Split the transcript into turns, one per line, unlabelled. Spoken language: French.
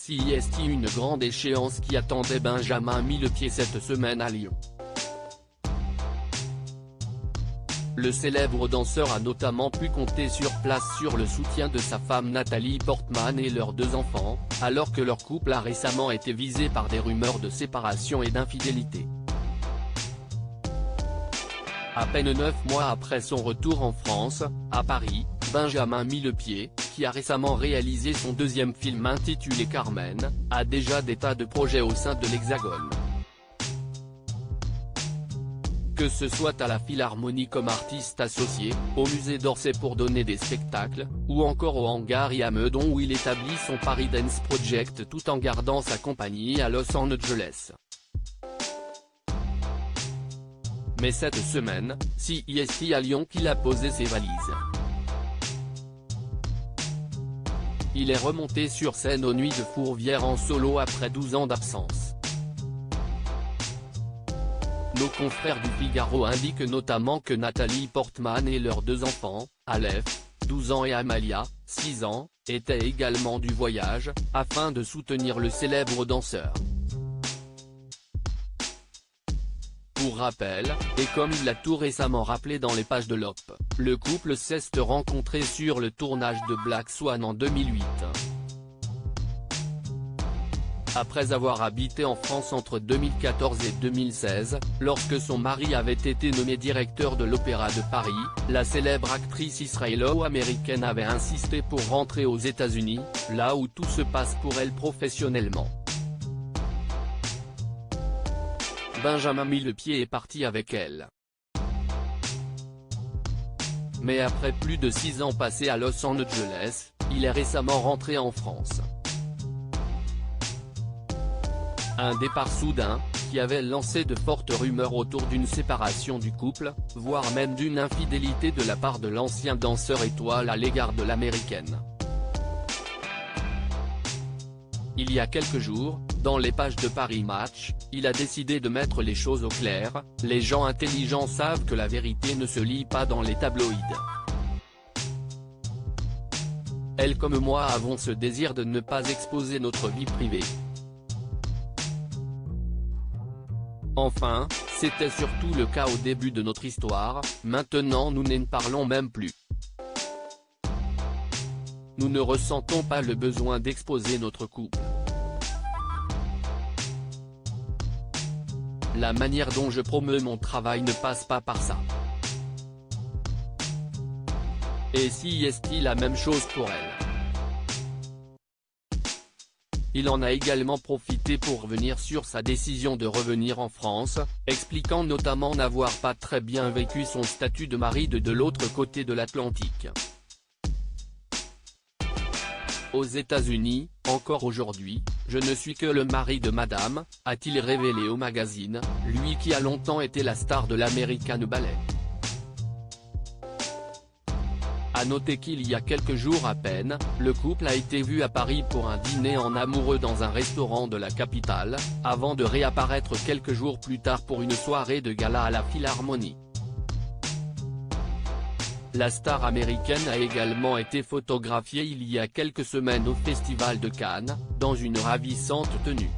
CIST, une grande échéance qui attendait Benjamin Millepied cette semaine à Lyon. Le célèbre danseur a notamment pu compter sur place sur le soutien de sa femme Nathalie Portman et leurs 2 enfants, alors que leur couple a récemment été visé par des rumeurs de séparation et d'infidélité. À peine 9 mois après son retour en France, à Paris, Benjamin Millepied, qui a récemment réalisé son 2e film intitulé Carmen, a déjà des tas de projets au sein de l'Hexagone. Que ce soit à la Philharmonie comme artiste associé, au musée d'Orsay pour donner des spectacles, ou encore au hangar I à Meudon où il établit son Paris Dance Project tout en gardant sa compagnie à Los Angeles. Mais cette semaine, CIST à Lyon qu'il a posé ses valises. Il est remonté sur scène aux Nuits de Fourvière en solo après 12 ans d'absence. Nos confrères du Figaro indiquent notamment que Nathalie Portman et leurs 2 enfants, Aleph, 12 ans et Amalia, 6 ans, étaient également du voyage, afin de soutenir le célèbre danseur. Pour rappel, et comme il l'a tout récemment rappelé dans les pages de l'Op, le couple s'est rencontré sur le tournage de Black Swan en 2008. Après avoir habité en France entre 2014 et 2016, lorsque son mari avait été nommé directeur de l'Opéra de Paris, la célèbre actrice israélo-américaine avait insisté pour rentrer aux États-Unis, là où tout se passe pour elle professionnellement. Benjamin Millepied est parti avec elle. Mais après plus de 6 ans passés à Los Angeles, il est récemment rentré en France. Un départ soudain, qui avait lancé de fortes rumeurs autour d'une séparation du couple, voire même d'une infidélité de la part de l'ancien danseur étoile à l'égard de l'américaine. Il y a quelques jours, dans les pages de Paris Match, il a décidé de mettre les choses au clair. Les gens intelligents savent que la vérité ne se lit pas dans les tabloïds. Elle comme moi avons ce désir de ne pas exposer notre vie privée. Enfin, c'était surtout le cas au début de notre histoire, maintenant nous n'en parlons même plus. Nous ne ressentons pas le besoin d'exposer notre couple. La manière dont je promeus mon travail ne passe pas par ça. Et CIST la même chose pour elle. Il en a également profité pour revenir sur sa décision de revenir en France, expliquant notamment n'avoir pas très bien vécu son statut de mari de l'autre côté de l'Atlantique. Aux États-Unis, encore aujourd'hui, je ne suis que le mari de madame, a-t-il révélé au magazine, lui qui a longtemps été la star de l'American Ballet. À noter qu'il y a quelques jours à peine, le couple a été vu à Paris pour un dîner en amoureux dans un restaurant de la capitale, avant de réapparaître quelques jours plus tard pour une soirée de gala à la Philharmonie. La star américaine a également été photographiée il y a quelques semaines au Festival de Cannes, dans une ravissante tenue.